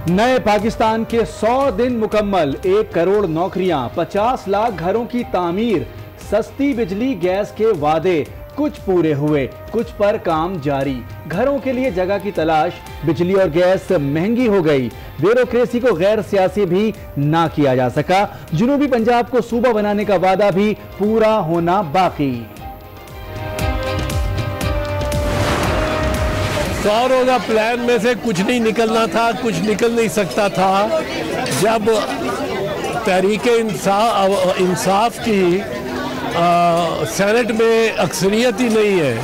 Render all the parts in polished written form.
नए पाकिस्तान के 100 दिन मुकम्मल, 1 करोड़ नौकरियां, 50 लाख घरों की तामीर, सस्ती बिजली गैस के वादे, कुछ पूरे हुए, कुछ पर काम जारी। घरों के लिए जगह की तलाश, बिजली और गैस महंगी हो गई। ब्यूरोक्रेसी को गैर सियासी भी ना किया जा सका। जुनूबी पंजाब को सूबा बनाने का वादा भी पूरा होना बाकी। 100 रोज़ा प्लान में से कुछ नहीं निकलना था, कुछ निकल नहीं सकता था। जब तहरीके इंसाफ की सेनेट में अक्सरियत ही नहीं है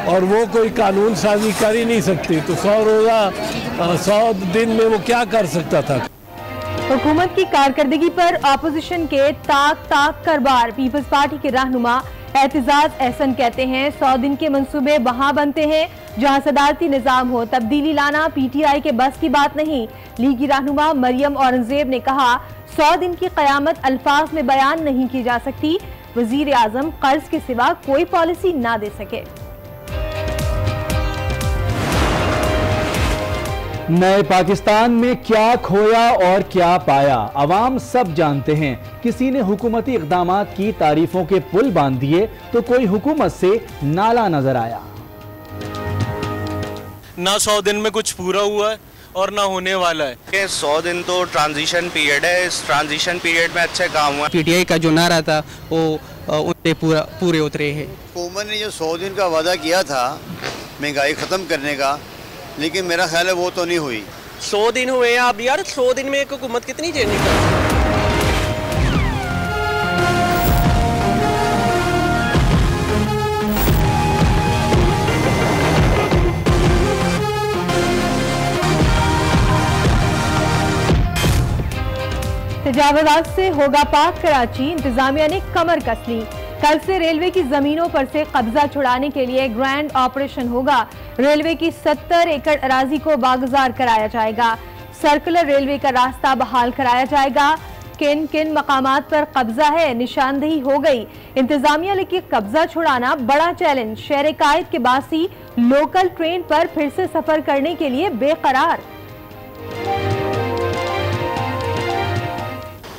और वो कोई कानून साजी कर ही नहीं सकती, तो 100 रोज़ा 100 दिन में वो क्या कर सकता था। हुकूमत की कारकर्दगी पर अपोजिशन के ताक करबार पीपल्स पार्टी के रहनुमा एतजाज एहसन कहते हैं 100 दिन के मंसूबे वहां बनते हैं जहां सदारती निजाम हो, तब्दीली लाना पीटीआई के बस की बात नहीं। लीगी रहनुमा मरियम औरंगजेब ने कहा 100 दिन की कयामत अल्फाज में बयान नहीं की जा सकती। वजीर आजम कर्ज के सिवा कोई पॉलिसी ना दे सके। नए पाकिस्तान में क्या खोया और क्या पाया, अवाम सब जानते हैं। किसी ने हुकूमती इक़दामात की तारीफों के पुल बांध दिए तो कोई हुकूमत से नाला नजर आया। ना 100 दिन में कुछ पूरा हुआ है और ना होने वाला है। 100 दिन तो ट्रांजिशन पीरियड है, इस ट्रांजिशन पीरियड में अच्छे काम हुआ। पीटीआई का जो नारा था वो उनपे पूरे उतरे हैं। हुकूमत ने जो 100 दिन का वादा किया था महंगाई ख़त्म करने का, लेकिन मेरा ख्याल है वो तो नहीं हुई। 100 दिन हुए हैं अब यार, 100 दिन में एक हुकूमत कितनी चेंज कर सकती है। तजावजात से होगा पाक कराची, इंतजामिया ने कमर कस ली। कल से रेलवे की जमीनों पर से कब्जा छुड़ाने के लिए ग्रैंड ऑपरेशन होगा। रेलवे की 70 एकड़ अराजी को बागुजार कराया जाएगा। सर्कुलर रेलवे का रास्ता बहाल कराया जाएगा। किन किन मकामात पर कब्जा है, निशानदेही हो गई। इंतजामिया लेके कब्जा छुड़ाना बड़ा चैलेंज। शहर कायद के बासी लोकल ट्रेन पर फिर से सफर करने के लिए बेकरार।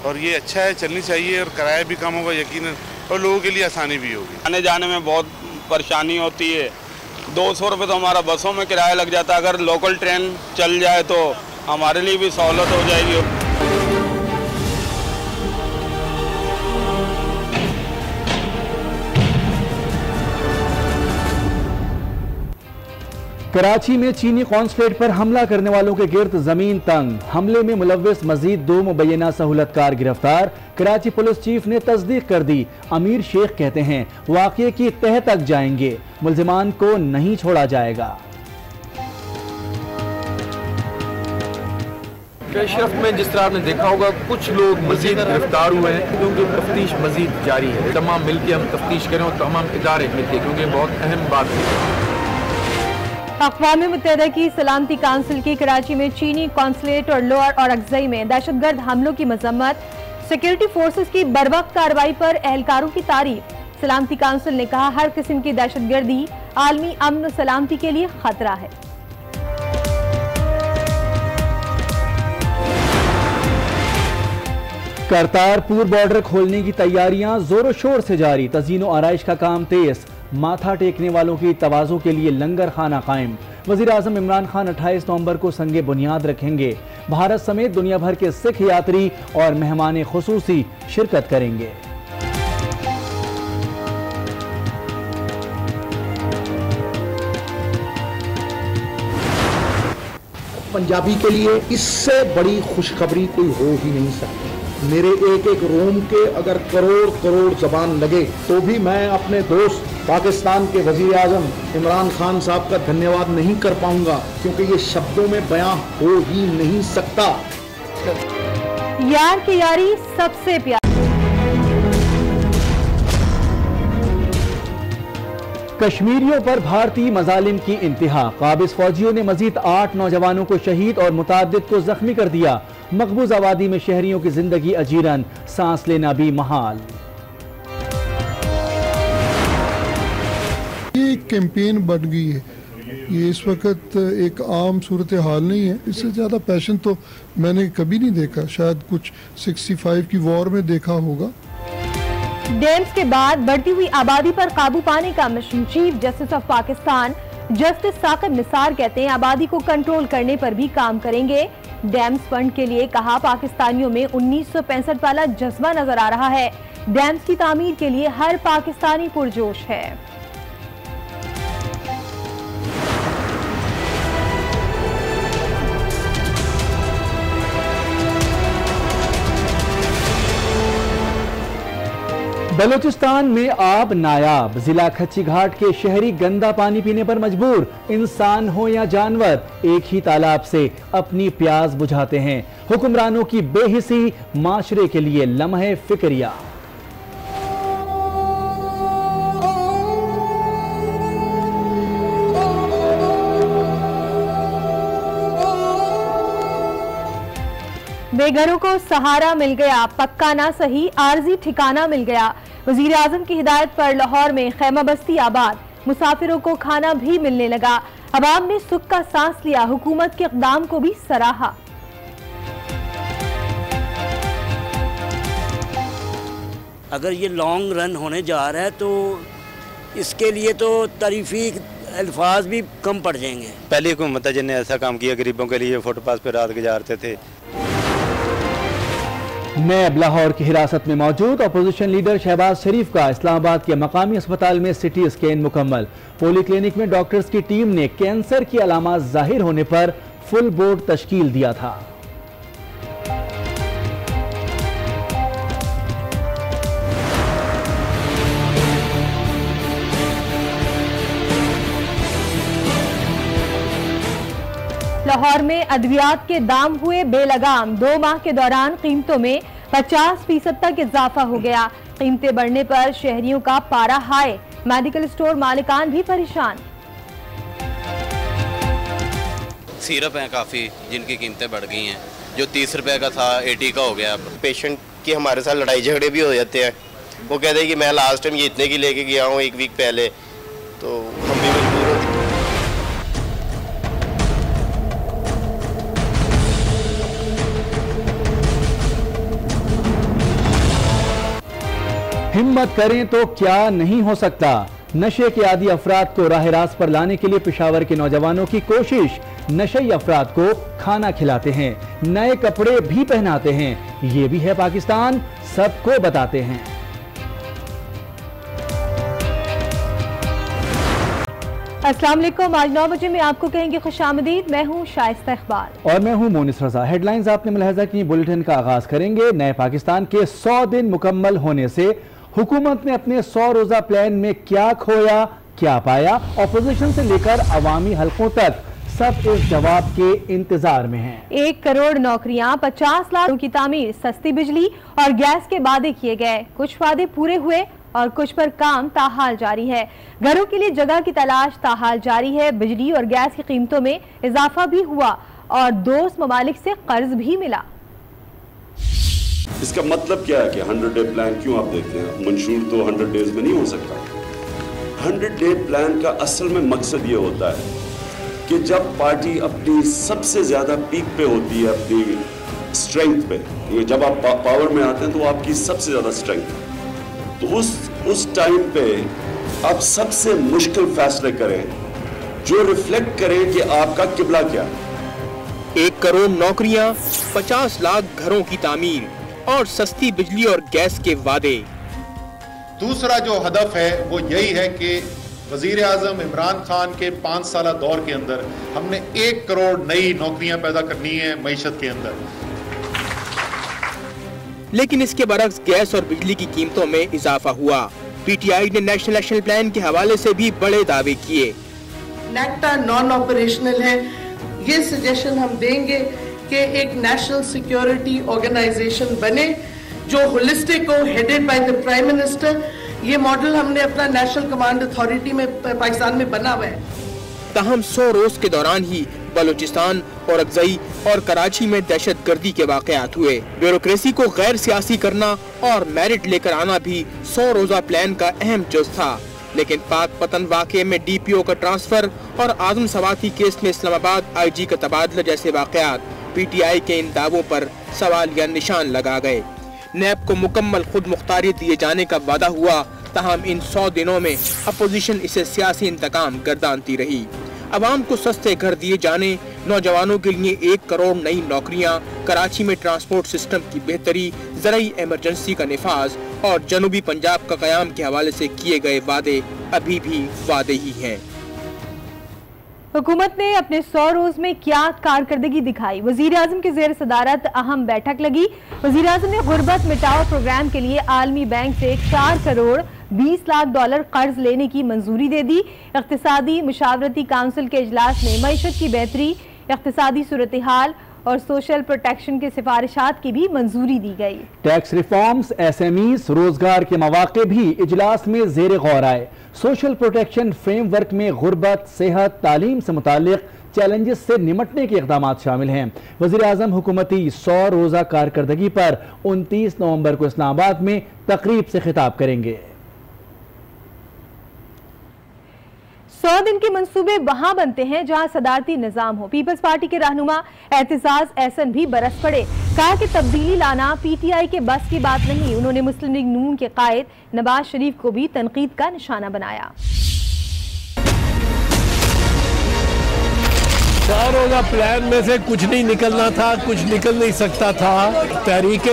और ये अच्छा है, चलनी चाहिए और किराया भी कम होगा यकीनन, और लोगों के लिए आसानी भी होगी। आने जाने में बहुत परेशानी होती है। 200 रुपये तो हमारा बसों में किराया लग जाता है। अगर लोकल ट्रेन चल जाए तो हमारे लिए भी सहूलत हो जाएगी। कराची में चीनी कॉन्सुलेट पर हमला करने वालों के गिर्द जमीन तंग। हमले में मुलव्विस मजीद 2 मुबैना सहूलतकार गिरफ्तार। कराची पुलिस चीफ ने तस्दीक कर दी। अमीर शेख कहते हैं वाक़ये की तह तक जाएंगे, मुल्जिमान को नहीं छोड़ा जाएगा। पेशरफ में जिस तरह आपने देखा होगा कुछ लोग मजीद गिरफ्तार हुए हैं, क्योंकि तफ्तीश मजीद जारी है। तमाम मिलकर हम तफ्तीश करें और तमाम इदारे मिलकर, क्योंकि बहुत अहम बात है। अक़वाम मुत्तहिदा की सलामती काउंसिल की कराची में चीनी कॉन्सुलेट और लोअर और अक्सई में दहशतगर्द हमलों की मजम्मत। सिक्योरिटी फोर्सेस की बरवक्त कार्रवाई पर एहलकारों की तारीफ। सलामती काउंसिल ने कहा हर किस्म की दहशतगर्दी आलमी अमन और सलामती के लिए खतरा है। करतारपुर बॉर्डर खोलने की तैयारियां जोरों शोर से जारी। तज़ीनो आराइश का काम तेज। माथा टेकने वालों की तवाज़ो के लिए लंगर खाना कायम। वज़ीर आज़म इमरान खान 28 नवंबर को संगे बुनियाद रखेंगे। भारत समेत दुनिया भर के सिख यात्री और मेहमान खुसूसी शिरकत करेंगे। पंजाबी के लिए इससे बड़ी खुशखबरी कोई हो ही नहीं सकती। मेरे एक एक रोम के अगर करोड़ करोड़ जबान लगे तो भी मैं अपने दोस्त पाकिस्तान के वजीर आजम इमरान खान साहब का धन्यवाद नहीं कर पाऊंगा, क्योंकि ये शब्दों में बयां हो ही नहीं सकता। यार की यारी सबसे प्यारी। कश्मीरियों पर भारतीय मजालिम की इंतहा। काबिज फौजियों ने मजीद 8 नौजवानों को शहीद और मुतादिद को जख्मी कर दिया। मकबूज आबादी में शहरियों की जिंदगी अजीरन, सांस लेना भी महाल। ये कैंपेन बन गई है ये इस वक्त एक आम सूरत हाल नहीं है। इससे ज़्यादा पैशन तो मैंने कभी नहीं देखा, शायद कुछ 65 की वॉर में देखा होगा। डैम्स के बाद बढ़ती हुई आबादी पर काबू पाने का mission chief justice of Pakistan justice Saqib Nisar कहते हैं आबादी को कंट्रोल करने पर भी काम करेंगे। डैम्स फंड के लिए कहा पाकिस्तानियों में 1965 वाला जज्बा नजर आ रहा है। डैम्स की तामीर के लिए हर पाकिस्तानी पुरजोश है। बलूचिस्तान में आब नायाब, जिला खच्ची घाट के शहरी गंदा पानी पीने पर मजबूर। इंसान हो या जानवर एक ही तालाब से अपनी प्यास बुझाते हैं। हुक्मरानों की बेहिसी माशरे के लिए लम्हे फिक्रिया। बेघरों को सहारा मिल गया, पक्का ना सही आर्जी ठिकाना मिल गया। वजीर आजम की हिदायत पर लाहौर में खैमा बस्ती आबाद, मुसाफिरों को खाना भी मिलने लगा। अवाम ने सुख का सांस लिया, हुकूमत के इक़दाम को भी सराहा। अगर ये लॉन्ग रन होने जा रहा है तो इसके लिए तो तारीफी अल्फाज भी कम पड़ जाएंगे। पहली हुकूमत है जिन्हें ऐसा काम किया, गरीबों के लिए फुटपाथ पर रात गुजारते थे। नैब लाहौर की हिरासत में मौजूद अपोजिशन लीडर शहबाज शरीफ का इस्लामाबाद के मकामी अस्पताल में सिटी स्कैन मुकम्मल। पॉलीक्लिनिक में डॉक्टर्स की टीम ने कैंसर की अलामात जाहिर होने पर फुल बोर्ड तश्कील दिया था। लाहौर में अद्वियात के दाम हुए बेलगाम। 2 माह के दौरान कीमतों में 50% तक इजाफा हो गया। कीमतें बढ़ने पर शहरियों का पारा हाई, मेडिकल स्टोर मालिकान भी परेशान। सिरप हैं काफ़ी जिनकी कीमतें बढ़ गई हैं, जो 30 रुपए का था 80 का हो गया। अब पेशेंट की हमारे साथ लड़ाई झगड़े भी हो जाते हैं। वो कहते हैं कि मैं लास्ट टाइम ये इतने की लेके गया हूँ 1 वीक पहले, तो हम भी मजबूर हो। हिम्मत करें तो क्या नहीं हो सकता। नशे के आदी अफराद को राह रास्त पर लाने के लिए पेशावर के नौजवानों की कोशिश। नशई अफराद को खाना खिलाते हैं, नए कपड़े भी पहनाते हैं। ये भी है पाकिस्तान, सबको बताते हैं। अस्सलाम वालेकुम। आज 9 बजे में आपको कहेंगे खुशामदीद। मैं हूँ शाइस्ता इकबाल और मैं हूँ मोनिस रजा। हेडलाइंस आपने मुलाहिजा की। बुलेटिन का आगाज करेंगे। नए पाकिस्तान के 100 दिन मुकम्मल होने से हुकूमत ने अपने 100 रोजा प्लान में क्या खोया, क्या पाया। ऑपोजिशन से लेकर अवामी हलकों तक सब इस जवाब के इंतजार में हैं। 1 करोड़ नौकरियां, 50 लाख की तामीर, सस्ती बिजली और गैस के वादे किए गए। कुछ वादे पूरे हुए और कुछ पर काम ताहाल जारी है। घरों के लिए जगह की तलाश ताहाल जारी है। बिजली और गैस की कीमतों में इजाफा भी हुआ और दोस्त ममालिक से कर्ज भी मिला। इसका मतलब क्या है कि 100 डे प्लान क्यों आप देखते हैं? मंशूर तो 100 डेज में नहीं हो सकता। 100 डे प्लान का असल में मकसद ये होता है कि जब पार्टी अपनी सबसे ज्यादा पीक पे होती है, अपनी स्ट्रेंथ पे, जब आप पावर में आते हैं तो आपकी सबसे ज्यादा स्ट्रेंथ, तो उस टाइम पे आप सबसे मुश्किल फैसले करें जो रिफ्लेक्ट करें कि आपका किबला क्या है। 1 करोड़ नौकरियां, 50 लाख घरों की तामीर और सस्ती बिजली और गैस के वादे। दूसरा जो हदफ है वो यही है कि वजीर आजम इमरान खान के 5 साल दौर के अंदर हमने 1 करोड़ नई नौकरियां पैदा करनी है मईशत के अंदर। लेकिन इसके बरक्स गैस और बिजली की कीमतों में इजाफा हुआ। पीटीआई ने नेशनल एक्शन प्लान के हवाले से भी बड़े दावे किए। नेक्टा नॉन ऑपरेशनल है, ये सजेशन हम देंगे कि एक नेशनल सिक्योरिटी ऑर्गेनाइजेशन बने जो होलिस्टिक हो, headed by the prime minister. ये मॉडल हमने अपना नेशनल कमांड अथॉरिटी में पाकिस्तान में बना हुआ है। ताहम 100 रोज के दौरान ही बलूचिस्तान और अगजई और कराची में दहशतगर्दी के वाकयात हुए। ब्यूरोक्रेसी को गैर सियासी करना और मेरिट लेकर आना भी 100 रोजा प्लान का अहम जुज़ था। लेकिन पाक पतन वाक़े में DPO का ट्रांसफर और आजम सवाती केस में इस्लामाबाद IG का तबादला जैसे वाक़यात PTI के इन दावों पर सवाल या निशान लगा गए। नैब को मुकम्मल खुद मुख्तारियत दिए जाने का वादा हुआ, ताहम इन 100 दिनों में अपोजिशन इसे सियासी इंतकाम गर्दानती रही। अवाम को सस्ते घर दिए जाने, नौजवानों के लिए 1 करोड़ नई नौकरियां, कराची में ट्रांसपोर्ट सिस्टम की बेहतरी, ज़राई इमरजेंसी का निफाज और जनूबी पंजाब का क़याम के हवाले से किए गए वादे अभी भी वादे ही हैं। हुकूमत ने अपने 100 रोज में क्या कारकर्दगी दिखाई? वजीर आजम की ज़ेर सदारत अहम बैठक लगी। वजीर आजम ने गुर्बत मिटाओ प्रोग्राम के लिए आलमी बैंक से 4 करोड़ 20 लाख डॉलर कर्ज लेने की मंजूरी दे दी। इख्तिसादी मुशावरती काउंसिल के इजलास में मईशत की बेहतरी, इख्तिसादी सूरत हाल और सोशल प्रोटेक्शन के सिफारिशात की भी मंजूरी दी गई। टैक्स रिफॉर्म्स, SMEs, रोजगार के मौके भी इजलास में जेर गौर आए। सोशल प्रोटेक्शन फ्रेमवर्क में गुर्बत, सेहत, तालीम से मुतालिक चैलेंजेस से निमटने के इक़दाम शामिल हैं। वज़ीर आज़म हुकूमती 100 रोज़ा कारकर्दगी पर 29 नवंबर को इस्लामाबाद में तकरीब से खिताब करेंगे। 100 दिन के मंसूबे वहां बनते हैं जहां सदारती निजाम हो। पीपल्स पार्टी के रहनुमा एतजाज एहसन भी बरस पड़े, कहा कि तब्दीली लाना PTI के बस की बात नहीं। उन्होंने मुस्लिम लीग नून के कायद नवाज शरीफ को भी तनकीद का निशाना बनाया। 100 रोज़ा प्लान में से कुछ नहीं निकलना था, कुछ निकल नहीं सकता था। तहरीक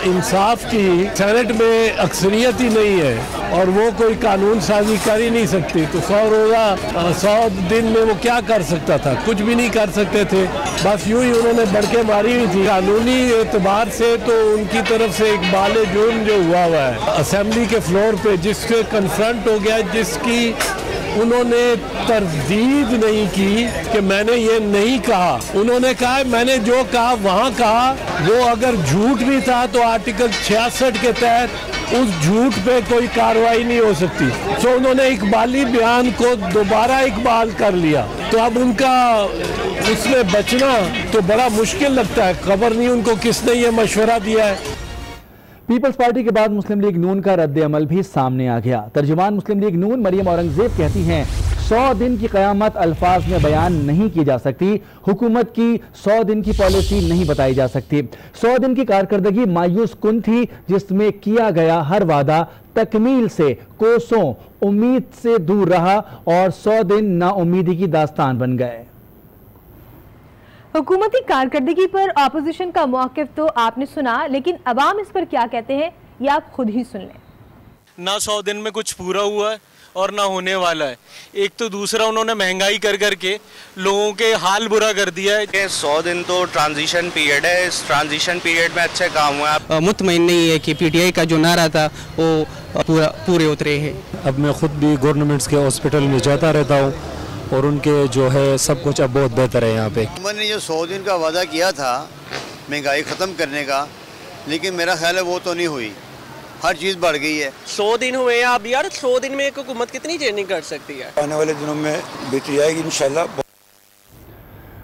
इंसाफ की सेनेट में अक्सरियत ही नहीं है और वो कोई कानून साजी कर ही नहीं सकती, तो 100 रोज़ा 100 दिन में वो क्या कर सकता था? कुछ भी नहीं कर सकते थे। बस यूं ही उन्होंने बढ़के मारी हुई थी। कानूनी एतबार से तो उनकी तरफ से एक बाले जुर्म जो हुआ है असेंबली के फ्लोर पे, जिससे कन्फ्रंट हो गया, जिसकी उन्होंने तरदीद नहीं की कि मैंने ये नहीं कहा। उन्होंने कहा मैंने जो कहा वहाँ कहा। वो अगर झूठ भी था तो आर्टिकल 66 के तहत उस झूठ पे कोई कार्रवाई नहीं हो सकती। तो उन्होंने इकबाली बयान को दोबारा इकबाल कर लिया, तो अब उनका उसमें बचना तो बड़ा मुश्किल लगता है। खबर नहीं उनको किसने ये मशवरा दिया है। पीपल्स पार्टी के बाद मुस्लिम लीग नून का रद्द अमल भी सामने आ गया। तर्जुमान मुस्लिम लीग नून मरियम औरंगजेब कहती हैं 100 दिन की क़यामत अल्फाज में बयान नहीं की जा सकती। हुकूमत की 100 दिन की पॉलिसी नहीं बताई जा सकती। 100 दिन की कारकर्दगी मायूस कुन थी, जिसमें किया गया हर वादा तकमील से कोसों उम्मीद से दूर रहा और 100 दिन नाउमीदी की दास्तान बन गए। हुकूमती कारकर्दगी पर ऑपोजिशन का मौक़िफ़ तो आपने सुना, लेकिन अवाम इस पर क्या कहते हैं ये आप खुद ही सुन लें। ना 100 दिन में कुछ पूरा हुआ है और ना होने वाला है। एक तो दूसरा उन्होंने महंगाई कर करके लोगों के हाल बुरा कर दिया है। 100 दिन तो ट्रांजिशन पीरियड है। इस ट्रांजिशन पीरियड में अच्छे काम हुआ है। मुतमईन नहीं है कि PTI का जो नारा था वो पूरे उतरे हैं। अब मैं खुद भी गवर्नमेंट्स के हॉस्पिटल में जाता रहता हूँ और उनके जो है सब कुछ अब बहुत बेहतर है यहाँ पे। मैंने जो 100 दिन का वादा किया था महंगाई ख़त्म करने का, लेकिन मेरा ख्याल है वो तो नहीं हुई। हर चीज़ बढ़ गई है। 100 दिन हुए हैं अब यार, 100 दिन में एक हुकूमत कितनी चेंजिंग कर सकती है? आने वाले दिनों में बेहतरी आएगी इंशाल्लाह।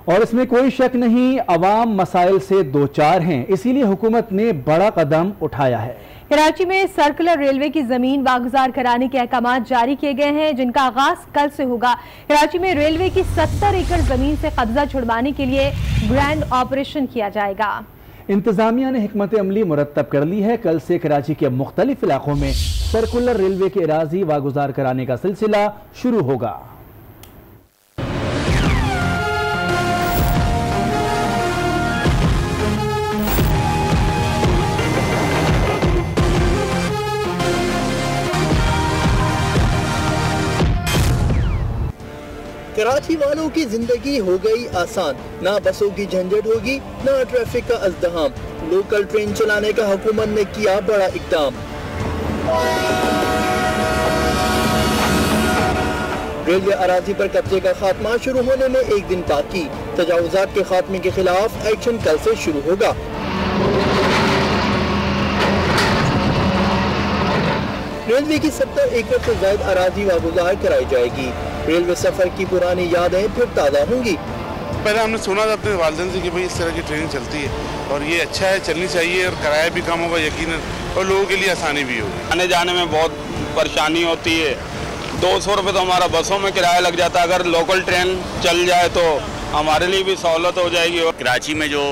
और इसमें कोई शक नहीं, अवाम मसाइल से दो चार हैं, इसीलिए हुकूमत ने बड़ा कदम उठाया है। कराची में सर्कुलर रेलवे की जमीन वागुजार कराने के अहकाम जारी किए गए हैं, जिनका आगाज कल से होगा। कराची में रेलवे की 70 एकड़ जमीन से कब्जा छुड़वाने के लिए ग्रैंड ऑपरेशन किया जाएगा। इंतजामिया ने हिकमत अमली मुरतब कर ली है। कल से कराची के मुख्तलिफ इलाकों में सर्कुलर रेलवे के अराजी वागुजार कराने का सिलसिला शुरू होगा। कराची वालों की जिंदगी हो गई आसान, ना बसों की झंझट होगी, ना ट्रैफिक का अज़्दहाम। लोकल ट्रेन चलाने का हुकूमत ने किया बड़ा इक़दाम। रेलवे अराजी पर कब्जे का खात्मा शुरू होने में एक दिन बाकी। तजावुज़ात के खात्मे के खिलाफ एक्शन कल से शुरू होगा। रेलवे की 70 एकड़ से ज्यादा अराजी वागुजार कराई जाएगी। रेलवे सफर की पुरानी यादें फिर ताज़ा होंगी। पहले हमने सुना था अपने वालिदैन से कि भाई इस तरह की ट्रेन चलती है और ये अच्छा है, चलनी चाहिए और किराया भी कम होगा यकीनन और लोगों के लिए आसानी भी होगी। आने जाने में बहुत परेशानी होती है। 200 रुपये तो हमारा बसों में किराया लग जाता है। अगर लोकल ट्रेन चल जाए तो हमारे लिए भी सहूलत हो जाएगी। कराची में जो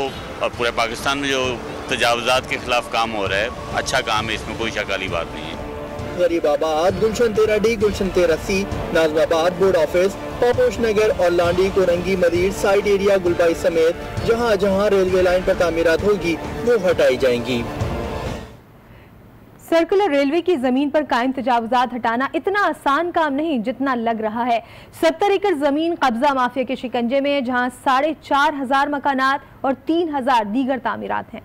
और पूरे पाकिस्तान में जो तजावुज़ात के खिलाफ काम हो रहा है, अच्छा काम है, इसमें कोई शक वाली बात नहीं है। Gharibabad, Gulshan 13D, Gulshan 13C, Nazimabad, board office, Paposh Nagar और लांडी, कोरंगी, मदीर, साइड एरिया, गुलबाई समेत जहां जहां रेलवे लाइन पर तामीरात होगी वो हटाई जाएंगी। सर्कुलर रेलवे की जमीन पर कायम तजावुजात हटाना इतना आसान काम नहीं जितना लग रहा है। 70 एकड़ जमीन कब्जा माफिया के शिकंजे में, जहां 4,500 मकानात और 3,000 दीगर तामीरात हैं।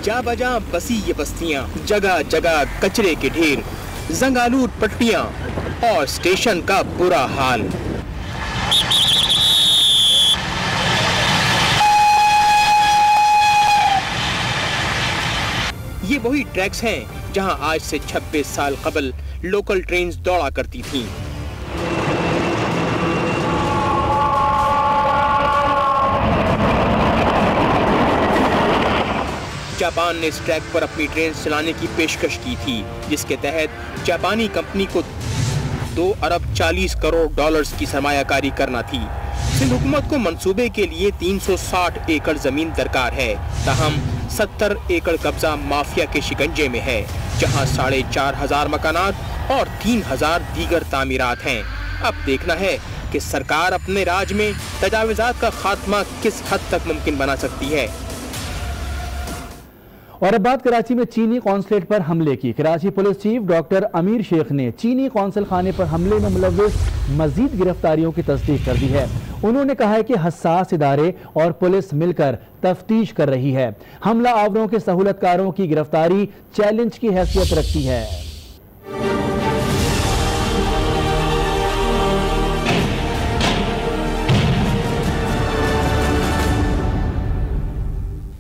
जा बजा बसी ये बस्तियां, जगह जगह कचरे के ढेर, जंगालूर पट्टियां और स्टेशन का बुरा हाल। ये वही ट्रैक्स हैं जहां आज से 26 साल कबल लोकल ट्रेन्स दौड़ा करती थीं। जापान ने इस ट्रैक पर अपनी ट्रेन चलाने की पेशकश की थी, जिसके तहत जापानी कंपनी को 2 अरब 40 करोड़ डॉलर्स की सरमायाकारी करना थी। सिंध हुकूमत को मंसूबे के लिए 360 एकड़ जमीन दरकार है, ताहम 70 एकड़ कब्जा माफिया के शिकंजे में है, जहां 4,500 मकानात और 3,000 दीगर तामीरात हैं। अब देखना है कि सरकार अपने राज में तजावुजात का खात्मा किस हद तक मुमकिन बना सकती है। और अब बात कराची में चीनी कॉन्सुलेट पर हमले की। कराची पुलिस चीफ डॉक्टर अमीर शेख ने चीनी कौंसल खाने पर हमले में मुलव्विस मजीद गिरफ्तारियों की तस्दीक कर दी है। उन्होंने कहा है कि हसास इदारे और पुलिस मिलकर तफ्तीश कर रही है। हमला आवरों के सहूलतकारों की गिरफ्तारी चैलेंज की हैसियत रखती है।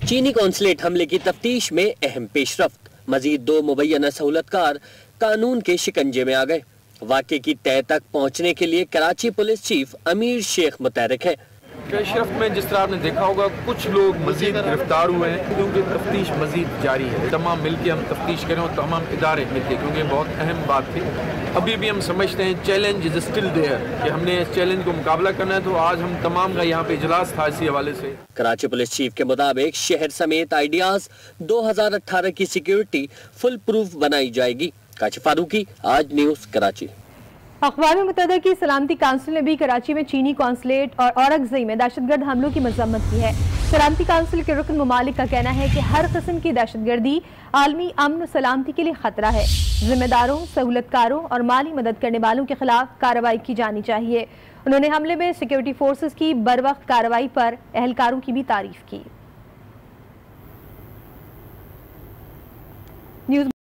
चीनी कौंसलेट हमले की तफ्तीश में अहम पेशरफ्त। मजीद 2 मुबैना सहूलतकार कानून के शिकंजे में आ गए। वाक़े की तह तक पहुंचने के लिए कराची पुलिस चीफ अमीर शेख मुतहरिक है। पेशरफ्त में जिस तरह आपने देखा होगा, कुछ लोग मजीद गिरफ्तार हुए हैं, क्योंकि तफ्तीश मजीद जारी है। तमाम मिलकर हम तफ्तीश करें और तमाम इदारे मिलकर, क्योंकि बहुत अहम बात थी। अभी भी हम समझते हैं चैलेंज इज स्टिल देयर कि हमने इस चैलेंज को मुकाबला करना है। तो आज हम तमाम का यहाँ पे इजलास था इसी हवाले से। कराची पुलिस चीफ के मुताबिक शहर समेत आइडियाज 2018 की सिक्योरिटी फुल प्रूफ बनाई जाएगी। काशिफ फारूकी, आज न्यूज, कराची। अखबार मुत्तहदा की सलामती काउंसिल ने भी कराची में चीनी कौंसलेट और औरंगज़ई में दहशतगर्द हमलों की मजम्मत की है। सलामती काउंसिल के रुकन ममालिक का कहना है कि हर किस्म की दहशतगर्दी आलमी अमन और सलामती के लिए खतरा है। जिम्मेदारों, सहूलतकारों और माली मदद करने वालों के खिलाफ कार्रवाई की जानी चाहिए। उन्होंने हमले में सिक्योरिटी फोर्सेस की बरवक्त कार्रवाई पर एहलकारों की भी तारीफ की।